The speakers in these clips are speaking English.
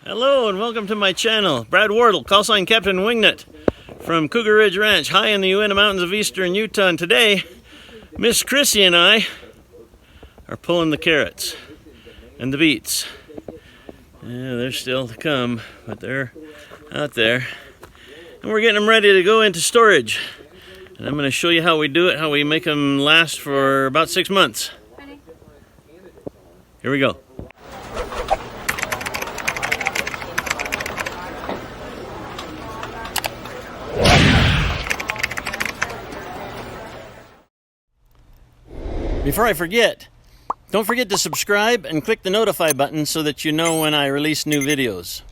Hello and welcome to my channel. Brad Wardle, call sign Captain Wingnut from Cougar Ridge Ranch, high in the Uinta Mountains of eastern Utah. And today, Miss Chrissy and I are pulling the carrots and the beets. Yeah, they're still to come, but they're out there. And we're getting them ready to go into storage. And I'm going to show you how we do it, how we make them last for about 6 months. Here we go. Before I forget, don't forget to subscribe and click the notify button so that you know when I release new videos.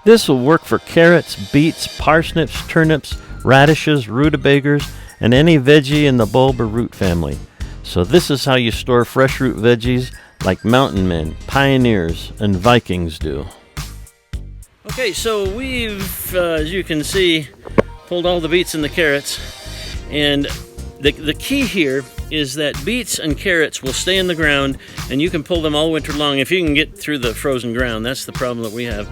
This will work for carrots, beets, parsnips, turnips, radishes, rutabagas, and any veggie in the bulb or root family. So this is how you store fresh root veggies like mountain men, pioneers, and Vikings do. Okay, so we've, as you can see, pulled all the beets and the carrots, and the key here is that beets and carrots will stay in the ground and you can pull them all winter long if you can get through the frozen ground. That's the problem that we have.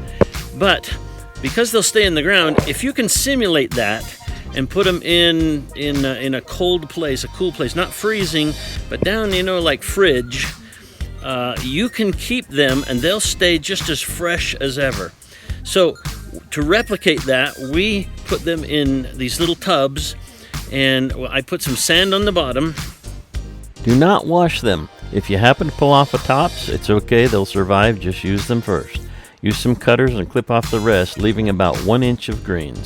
But because they'll stay in the ground, if you can simulate that and put them in a cold place, a cool place, not freezing, but down, like fridge, you can keep them and they'll stay just as fresh as ever. So to replicate that, we put them in these little tubs, and I put some sand on the bottom. Do not wash them. If you happen to pull off the tops, it's okay, they'll survive. Just use them first. Use some cutters and clip off the rest, leaving about 1 inch of greens.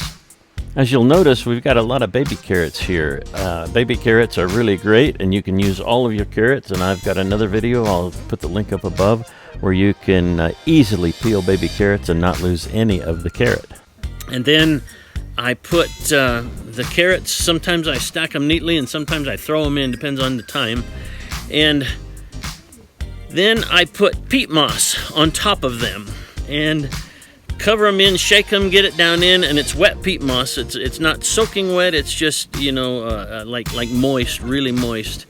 As you'll notice, we've got a lot of baby carrots here. Baby carrots are really great, and you can use all of your carrots, and I've got another video, I'll put the link up above, where you can easily peel baby carrots and not lose any of the carrot. And then I put the carrots, sometimes I stack them neatly and sometimes I throw them in, depends on the time. And then I put peat moss on top of them and cover them in, shake them, get it down in, and it's wet peat moss. It's not soaking wet, it's just, like moist, really moist.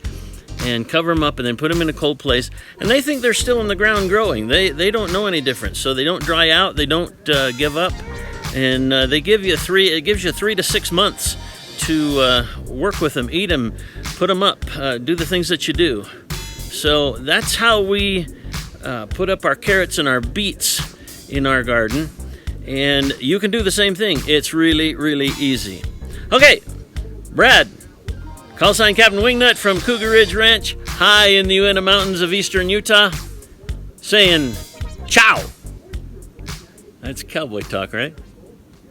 And cover them up and then put them in a cold place. And they think they're still in the ground growing. They don't know any difference, so they don't dry out, they don't give up. And it gives you 3 to 6 months to work with them, eat them, put them up, do the things that you do. So that's how we put up our carrots and our beets in our garden. And you can do the same thing. It's really, really easy. Okay, Brad, call sign Captain Wingnut from Cougar Ridge Ranch, high in the Uinta Mountains of eastern Utah, saying ciao. That's cowboy talk, right?